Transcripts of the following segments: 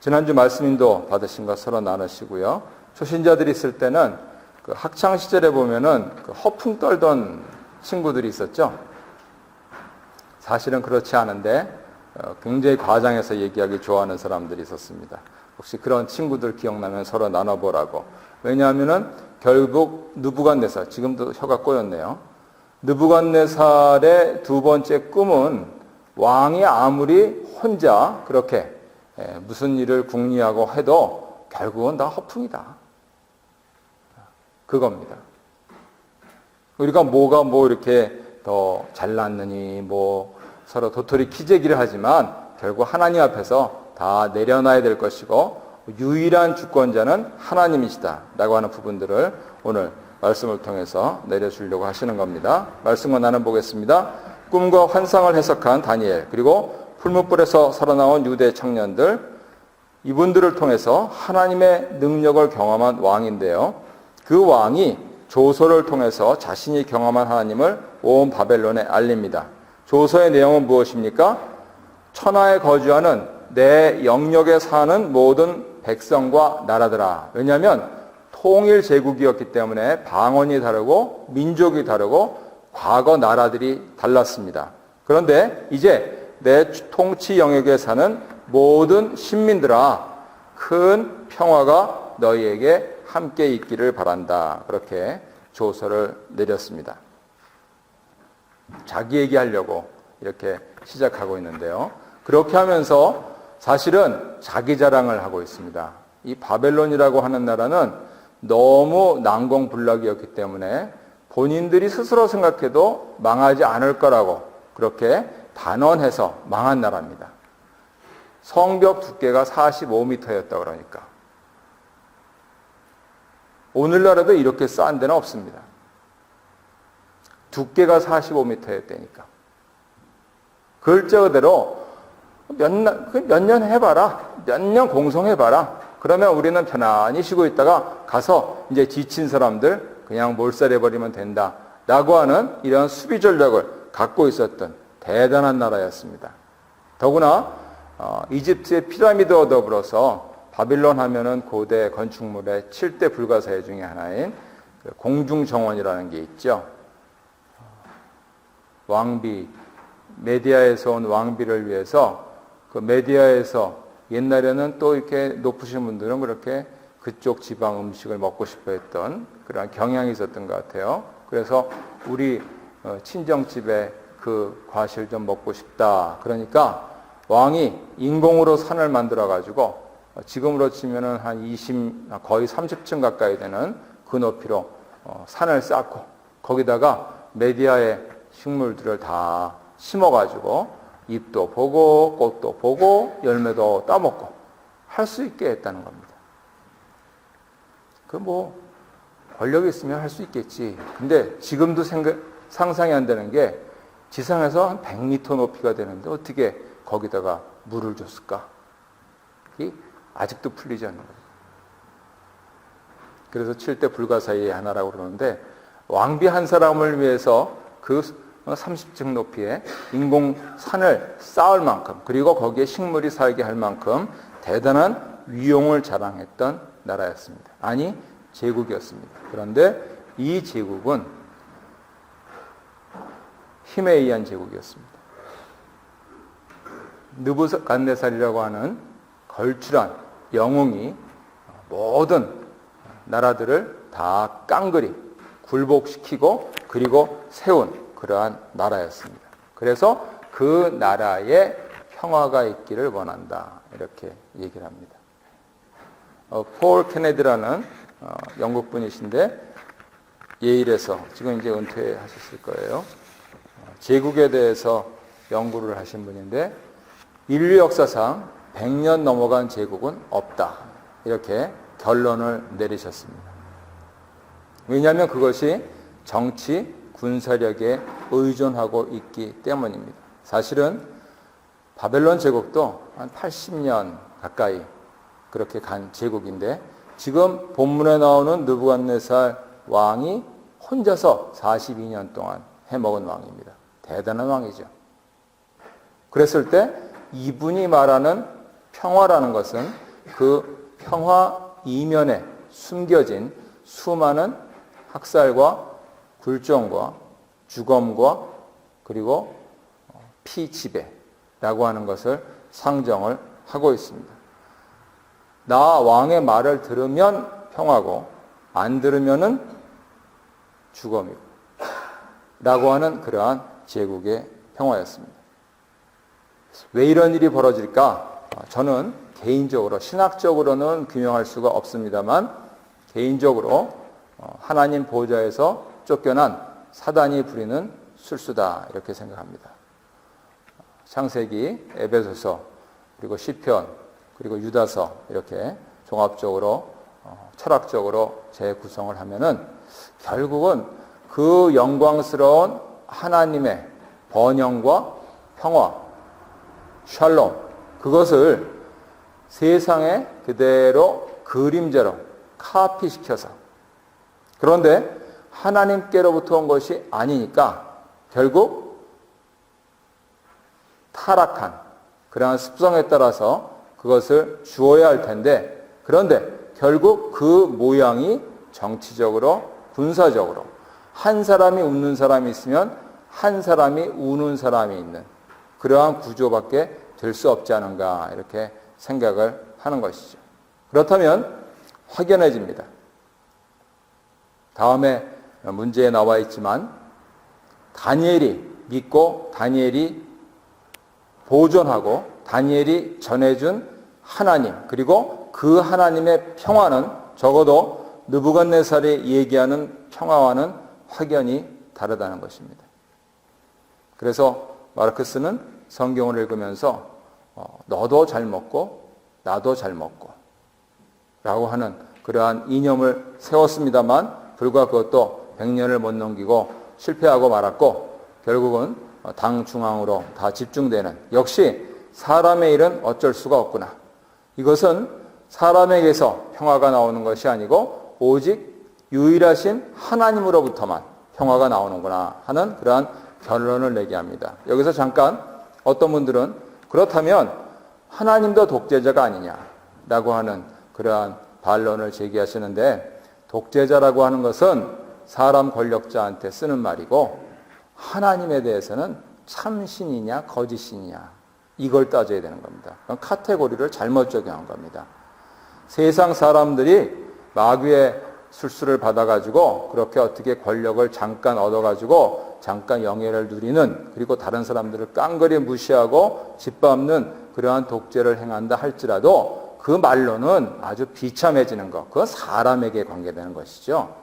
지난주 말씀인도 받으신 거 서로 나누시고요. 초신자들이 있을 때는 그 학창 시절에 보면은 그 허풍 떨던 친구들이 있었죠. 사실은 그렇지 않은데 굉장히 과장해서 얘기하기 좋아하는 사람들이 있었습니다. 혹시 그런 친구들 기억나면 서로 나눠보라고. 왜냐하면은 결국 느부갓네살, 지금도 혀가 꼬였네요. 느부갓네살의 두 번째 꿈은 왕이 아무리 혼자 그렇게 무슨 일을 궁리하고 해도 결국은 다 허풍이다. 그겁니다. 우리가 뭐가 뭐 이렇게 더 잘났느니 뭐 서로 도토리 키재기를 하지만 결국 하나님 앞에서 다 내려놔야 될 것이고 유일한 주권자는 하나님이시다 라고 하는 부분들을 오늘 말씀을 통해서 내려주려고 하시는 겁니다. 말씀을 나눠보겠습니다. 꿈과 환상을 해석한 다니엘, 그리고 풀무불에서 살아나온 유대 청년들, 이분들을 통해서 하나님의 능력을 경험한 왕인데요. 그 왕이 조서를 통해서 자신이 경험한 하나님을 온 바벨론에 알립니다. 조서의 내용은 무엇입니까? 천하에 거주하는 내 영역에 사는 모든 백성과 나라들아. 왜냐하면 통일 제국이었기 때문에 방언이 다르고 민족이 다르고 과거 나라들이 달랐습니다. 그런데 이제 내 통치 영역에 사는 모든 신민들아, 큰 평화가 너희에게 함께 있기를 바란다. 그렇게 조서를 내렸습니다. 자기 얘기하려고 이렇게 시작하고 있는데요. 그렇게 하면서 사실은 자기 자랑을 하고 있습니다. 이 바벨론이라고 하는 나라는 너무 난공불락이었기 때문에 본인들이 스스로 생각해도 망하지 않을 거라고 그렇게 단언해서 망한 나라입니다. 성벽 두께가 45m였다 그러니까. 오늘날에도 이렇게 싼 데는 없습니다. 두께가 45m였다니까. 글자 그대로 몇 년 해봐라. 몇 년 공성해봐라. 그러면 우리는 편안히 쉬고 있다가 가서 이제 지친 사람들 그냥 몰살해버리면 된다. 라고 하는 이런 수비 전략을 갖고 있었던 대단한 나라였습니다. 더구나 이집트의 피라미드와 더불어서 바빌론 하면은 고대 건축물의 7대 불가사의 중에 하나인 공중정원이라는 게 있죠. 왕비, 메디아에서 온 왕비를 위해서 그 메디아에서 옛날에는 또 이렇게 높으신 분들은 그렇게 그쪽 지방 음식을 먹고 싶어 했던 그런 경향이 있었던 것 같아요. 그래서 우리 친정집에 그 과실 좀 먹고 싶다. 그러니까 왕이 인공으로 산을 만들어 가지고 지금으로 치면은 한 거의 30층 가까이 되는 그 높이로 산을 쌓고 거기다가 메디아의 식물들을 다 심어가지고 잎도 보고 꽃도 보고 열매도 따먹고 할 수 있게 했다는 겁니다. 그 뭐 권력이 있으면 할 수 있겠지. 근데 지금도 상상이 안 되는 게 지상에서 한 100m 높이가 되는데 어떻게 거기다가 물을 줬을까? 아직도 풀리지 않는 거예요. 그래서 7대 불가사의 하나라고 그러는데 왕비 한 사람을 위해서 그 30층 높이의 인공산을 쌓을 만큼 그리고 거기에 식물이 살게 할 만큼 대단한 위용을 자랑했던 나라였습니다. 아니 제국이었습니다. 그런데 이 제국은 힘에 의한 제국이었습니다. 느부갓네살이라고 하는 걸출한 영웅이 모든 나라들을 다 깡그리 굴복시키고 그리고 세운 그러한 나라였습니다. 그래서 그 나라에 평화가 있기를 원한다. 이렇게 얘기를 합니다. 폴 케네디라는 영국 분이신데 예일에서 지금 이제 은퇴하셨을 거예요. 제국에 대해서 연구를 하신 분인데 인류 역사상 100년 넘어간 제국은 없다. 이렇게 결론을 내리셨습니다. 왜냐하면 그것이 정치, 군사력에 의존하고 있기 때문입니다. 사실은 바벨론 제국도 한 80년 가까이 그렇게 간 제국인데 지금 본문에 나오는 느부갓네살 왕이 혼자서 42년 동안 해먹은 왕입니다. 대단한 왕이죠. 그랬을 때 이분이 말하는 평화라는 것은 그 평화 이면에 숨겨진 수많은 학살과 굴종과 죽음과 그리고 피지배라고 하는 것을 상정을 하고 있습니다. 나 왕의 말을 들으면 평화고 안 들으면은 죽음이고 라고 하는 그러한 제국의 평화였습니다. 왜 이런 일이 벌어질까? 저는 개인적으로 신학적으로는 규명할 수가 없습니다만 개인적으로 하나님 보좌에서 쫓겨난 사단이 부리는 술수다 이렇게 생각합니다. 창세기, 에베소서, 그리고 시편, 그리고 유다서 이렇게 종합적으로 철학적으로 재구성을 하면은 결국은 그 영광스러운 하나님의 번영과 평화, 샬롬, 그것을 세상에 그대로 그림자로 카피시켜서 그런데 하나님께로부터 온 것이 아니니까 결국 타락한 그러한 습성에 따라서 그것을 주어야 할 텐데 그런데 결국 그 모양이 정치적으로 군사적으로 한 사람이 웃는 사람이 있으면 한 사람이 우는 사람이 있는 그러한 구조밖에 될 수 없지 않은가 이렇게 생각을 하는 것이죠. 그렇다면 확연해집니다. 다음에 문제에 나와 있지만 다니엘이 믿고 다니엘이 보존하고 다니엘이 전해준 하나님 그리고 그 하나님의 평화는 적어도 느부갓네살이 얘기하는 평화와는 확연히 다르다는 것입니다. 그래서 마르크스는 성경을 읽으면서 너도 잘 먹고 나도 잘 먹고 라고 하는 그러한 이념을 세웠습니다만 불과 그것도 100년을 못 넘기고 실패하고 말았고 결국은 당 중앙으로 다 집중되는 역시 사람의 일은 어쩔 수가 없구나. 이것은 사람에게서 평화가 나오는 것이 아니고 오직 유일하신 하나님으로부터만 평화가 나오는구나 하는 그러한 결론을 내게 합니다. 여기서 잠깐 어떤 분들은 그렇다면 하나님도 독재자가 아니냐라고 하는 그러한 반론을 제기하시는데 독재자라고 하는 것은 사람 권력자한테 쓰는 말이고 하나님에 대해서는 참신이냐 거짓신이냐 이걸 따져야 되는 겁니다. 카테고리를 잘못 적용한 겁니다. 세상 사람들이 마귀의 술수를 받아가지고 그렇게 어떻게 권력을 잠깐 얻어가지고 잠깐 영예를 누리는 그리고 다른 사람들을 깡그리 무시하고 짓밟는 그러한 독재를 행한다 할지라도 그 말로는 아주 비참해지는 것. 그건 사람에게 관계되는 것이죠.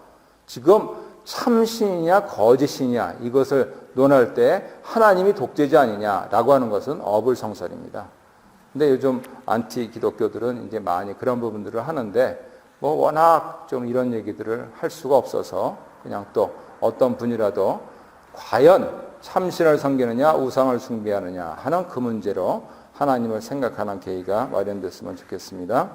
지금 참신이냐 거짓이냐 이것을 논할 때 하나님이 독재자 아니냐라고 하는 것은 어불성설입니다. 근데 요즘 안티 기독교들은 이제 많이 그런 부분들을 하는데 뭐 워낙 좀 이런 얘기들을 할 수가 없어서 그냥 또 어떤 분이라도 과연 참신을 섬기느냐 우상을 숭배하느냐 하는 그 문제로 하나님을 생각하는 계기가 마련됐으면 좋겠습니다.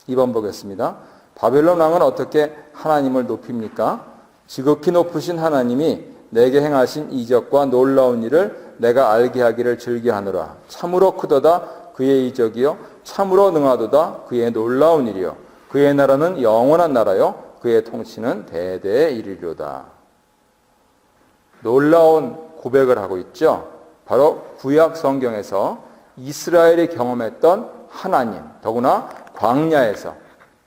2번 보겠습니다. 바벨론 왕은 어떻게 하나님을 높입니까? 지극히 높으신 하나님이 내게 행하신 이적과 놀라운 일을 내가 알게 하기를 즐겨하노라. 참으로 크도다 그의 이적이요 참으로 능하도다 그의 놀라운 일이요 그의 나라는 영원한 나라요 그의 통치는 대대에 이르리로다. 놀라운 고백을 하고 있죠. 바로 구약 성경에서 이스라엘이 경험했던 하나님, 더구나 광야에서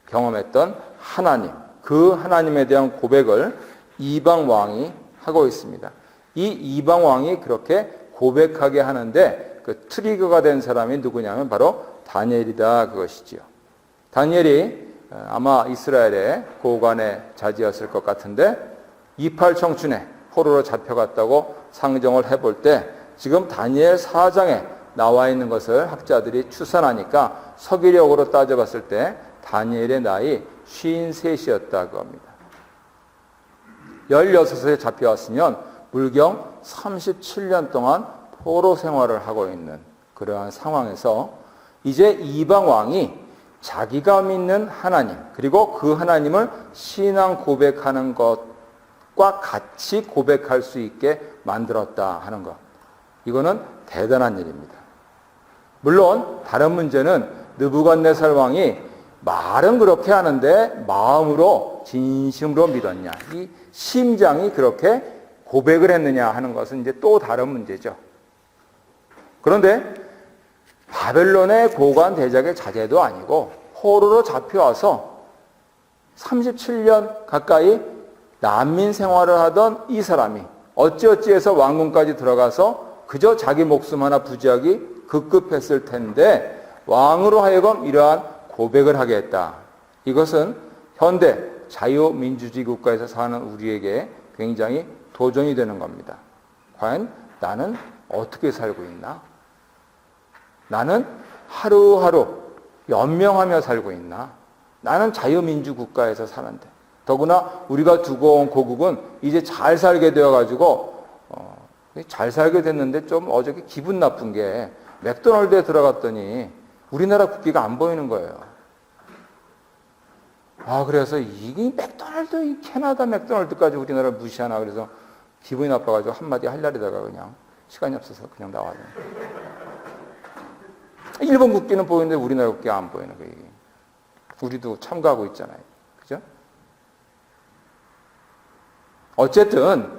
경험했던 하나님, 그 하나님에 대한 고백을 이방 왕이 하고 있습니다. 이 이방 왕이 그렇게 고백하게 하는데 그 트리거가 된 사람이 누구냐면 바로 다니엘이다 그것이지요. 다니엘이 아마 이스라엘의 고관의 자지였을 것 같은데 이팔청춘에 포로로 잡혀갔다고 상정을 해볼 때 지금 다니엘 4장에 나와 있는 것을 학자들이 추산하니까 서기력으로 따져봤을 때 다니엘의 나이 53이었다 그겁니다. 16세 잡혀왔으면 물경 37년 동안 포로 생활을 하고 있는 그러한 상황에서 이제 이방 왕이 자기가 믿는 하나님 그리고 그 하나님을 신앙 고백하는 것과 같이 고백할 수 있게 만들었다 하는 것. 이거는 대단한 일입니다. 물론 다른 문제는 느부갓네살 왕이 말은 그렇게 하는데 마음으로 진심으로 믿었냐. 이 심장이 그렇게 고백을 했느냐 하는 것은 이제 또 다른 문제죠. 그런데 바벨론의 고관 대적의 자제도 아니고 포로로 잡혀와서 37년 가까이 난민 생활을 하던 이 사람이 어찌어찌해서 왕궁까지 들어가서 그저 자기 목숨 하나 부지하기 급급했을 텐데 왕으로 하여금 이러한 고백을 하게 했다. 이것은 현대 자유민주주의 국가에서 사는 우리에게 굉장히 도전이 되는 겁니다. 과연 나는 어떻게 살고 있나? 나는 하루하루 연명하며 살고 있나? 나는 자유민주 국가에서 사는데 더구나 우리가 두고 온 고국은 이제 잘 살게 되어가지고 잘 살게 됐는데 좀 어저께 기분 나쁜 게 맥도날드에 들어갔더니 우리나라 국기가 안 보이는 거예요. 그래서 이 맥도날드, 이 캐나다 맥도날드까지 우리나라를 무시하나 그래서 기분이 나빠가지고 한마디 하려다가 그냥 시간이 없어서 그냥 나와요. 일본 국기는 보이는데 우리나라 국기가 안 보이는 거예요. 우리도 참가하고 있잖아요. 그죠? 어쨌든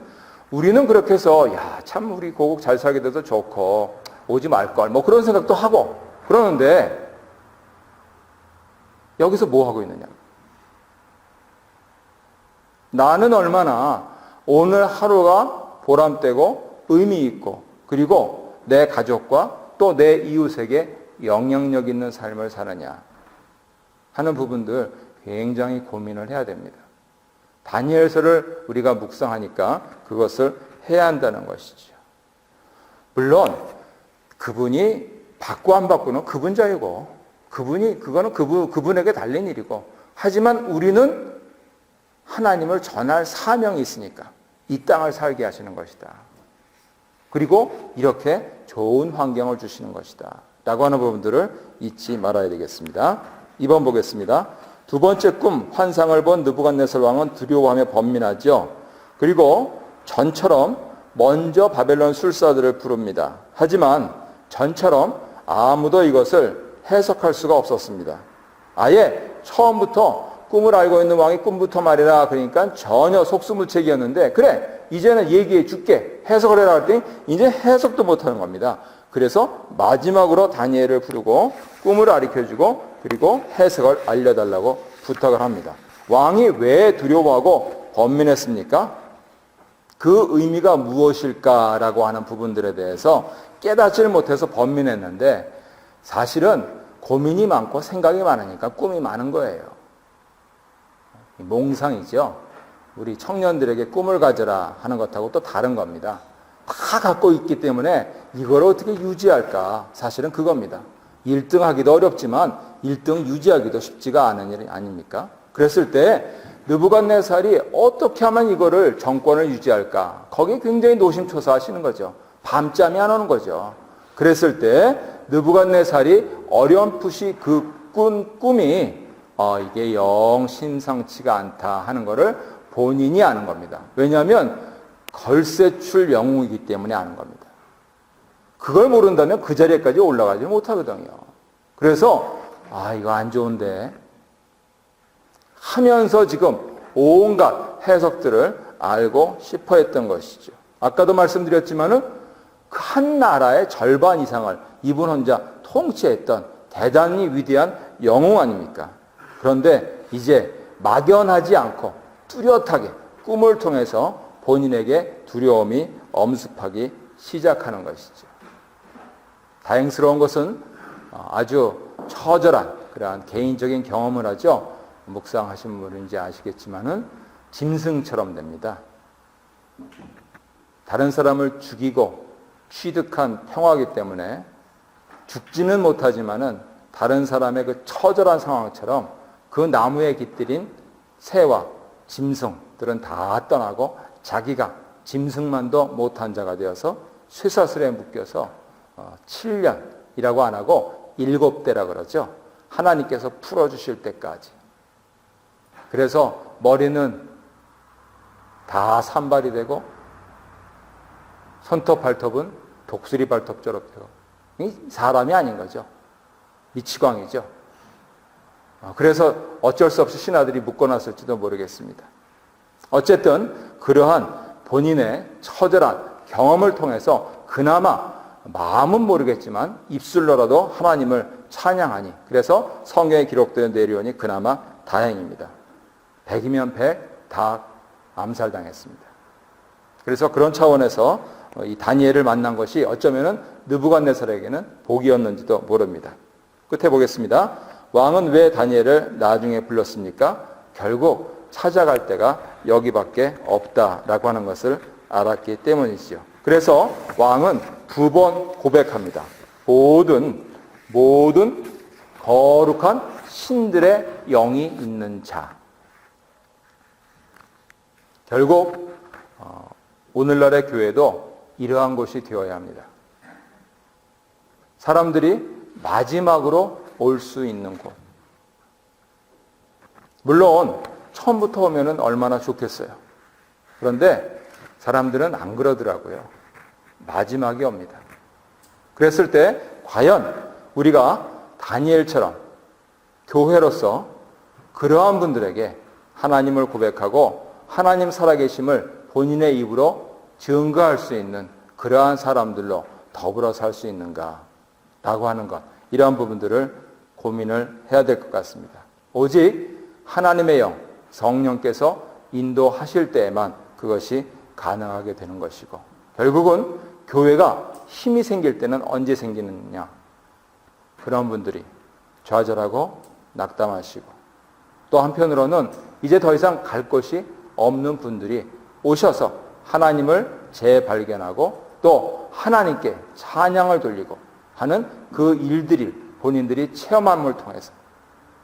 우리는 그렇게 해서 참 우리 고국 잘 살게 돼서 좋고 오지 말걸 뭐 그런 생각도 하고 그러는데 여기서 뭐 하고 있느냐? 나는 얼마나 오늘 하루가 보람되고 의미 있고 그리고 내 가족과 또 내 이웃에게 영향력 있는 삶을 사느냐 하는 부분들 굉장히 고민을 해야 됩니다. 다니엘서를 우리가 묵상하니까 그것을 해야 한다는 것이죠. 물론 그분이 받고 안 받고는 그분 자유고 그거는 그분에게 달린 일이고 하지만 우리는 하나님을 전할 사명이 있으니까 이 땅을 살게 하시는 것이다. 그리고 이렇게 좋은 환경을 주시는 것이다. 라고 하는 부분들을 잊지 말아야 되겠습니다. 2번 보겠습니다. 두 번째 꿈, 환상을 본 느부갓네살 왕은 두려워하며 번민하죠. 그리고 전처럼 먼저 바벨론 술사들을 부릅니다. 하지만 전처럼 아무도 이것을 해석할 수가 없었습니다. 아예 처음부터 꿈을 알고 있는 왕이 꿈부터 말해라 그러니까 전혀 속수무책이었는데 그래 이제는 얘기해 줄게 해석을 해라 그랬더니 이제 해석도 못하는 겁니다. 그래서 마지막으로 다니엘을 부르고 꿈을 가르쳐주고 그리고 해석을 알려달라고 부탁을 합니다. 왕이 왜 두려워하고 번민했습니까? 그 의미가 무엇일까라고 하는 부분들에 대해서 깨닫지를 못해서 번민했는데 사실은 고민이 많고 생각이 많으니까 꿈이 많은 거예요. 몽상이죠. 우리 청년들에게 꿈을 가져라 하는 것하고 또 다른 겁니다. 다 갖고 있기 때문에 이걸 어떻게 유지할까? 사실은 그겁니다. 1등 하기도 어렵지만 1등 유지하기도 쉽지가 않은 일 아닙니까? 그랬을 때 느부갓네살이 어떻게 하면 이거를 정권을 유지할까? 거기에 굉장히 노심초사하시는 거죠. 밤잠이 안 오는 거죠. 그랬을 때 느부갓네살이 어렴풋이 그 꿈이 이게 영 심상치가 않다 하는 것을 본인이 아는 겁니다. 왜냐하면 걸쇠출 영웅이기 때문에 아는 겁니다. 그걸 모른다면 그 자리에까지 올라가지 못하거든요. 그래서 이거 안 좋은데 하면서 지금 온갖 해석들을 알고 싶어 했던 것이죠. 아까도 말씀드렸지만은 그 한 나라의 절반 이상을 이분 혼자 통치했던 대단히 위대한 영웅 아닙니까? 그런데 이제 막연하지 않고 뚜렷하게 꿈을 통해서 본인에게 두려움이 엄습하기 시작하는 것이죠. 다행스러운 것은 아주 처절한 그러한 개인적인 경험을 하죠. 묵상하신 분인지 아시겠지만은 짐승처럼 됩니다. 다른 사람을 죽이고 취득한 평화이기 때문에 죽지는 못하지만은 다른 사람의 그 처절한 상황처럼 그 나무에 깃들인 새와 짐승들은 다 떠나고 자기가 짐승만도 못한 자가 되어서 쇠사슬에 묶여서 7년이라고 안 하고 7대라 그러죠. 하나님께서 풀어주실 때까지. 그래서 머리는 다 산발이 되고 손톱 발톱은 독수리 발톱처럼 되고 사람이 아닌 거죠. 미치광이죠. 그래서 어쩔 수 없이 신하들이 묶어놨을지도 모르겠습니다. 어쨌든 그러한 본인의 처절한 경험을 통해서 그나마 마음은 모르겠지만 입술로라도 하나님을 찬양하니, 그래서 성경에 기록되어 내려오니 그나마 다행입니다. 100이면 100 다 암살당했습니다. 그래서 그런 차원에서 이 다니엘을 만난 것이 어쩌면은 느부갓네살에게는 복이었는지도 모릅니다. 끝에 보겠습니다. 왕은 왜 다니엘을 나중에 불렀습니까? 결국 찾아갈 데가 여기밖에 없다라고 하는 것을 알았기 때문이지요. 그래서 왕은 2번 고백합니다. 모든 거룩한 신들의 영이 있는 자. 결국 오늘날의 교회도 이러한 곳이 되어야 합니다. 사람들이 마지막으로 올 수 있는 곳. 물론 처음부터 오면은 얼마나 좋겠어요. 그런데 사람들은 안 그러더라고요. 마지막이 옵니다. 그랬을 때 과연 우리가 다니엘처럼 교회로서 그러한 분들에게 하나님을 고백하고 하나님 살아계심을 본인의 입으로 증거할 수 있는 그러한 사람들로 더불어 살 수 있는가 라고 하는 것, 이러한 부분들을 고민을 해야 될 것 같습니다. 오직 하나님의 영, 성령께서 인도하실 때에만 그것이 가능하게 되는 것이고, 결국은 교회가 힘이 생길 때는 언제 생기느냐. 그런 분들이 좌절하고 낙담하시고, 또 한편으로는 이제 더 이상 갈 곳이 없는 분들이 오셔서 하나님을 재발견하고 또 하나님께 찬양을 돌리고 하는 그 일들이 본인들이 체험함을 통해서,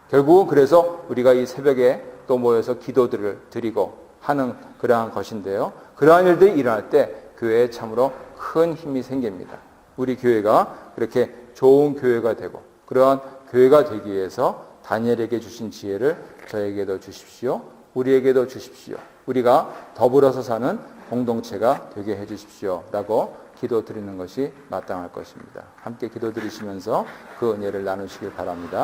결국은 그래서 우리가 이 새벽에 또 모여서 기도들을 드리고 하는 그러한 것인데요. 그러한 일들이 일어날 때 교회에 참으로 큰 힘이 생깁니다. 우리 교회가 그렇게 좋은 교회가 되고 그러한 교회가 되기 위해서 다니엘에게 주신 지혜를 저에게도 주십시오. 우리에게도 주십시오. 우리가 더불어서 사는 공동체가 되게 해주십시오. 라고 기도 드리는 것이 마땅할 것입니다. 함께 기도 드리시면서 그 은혜를 나누시길 바랍니다.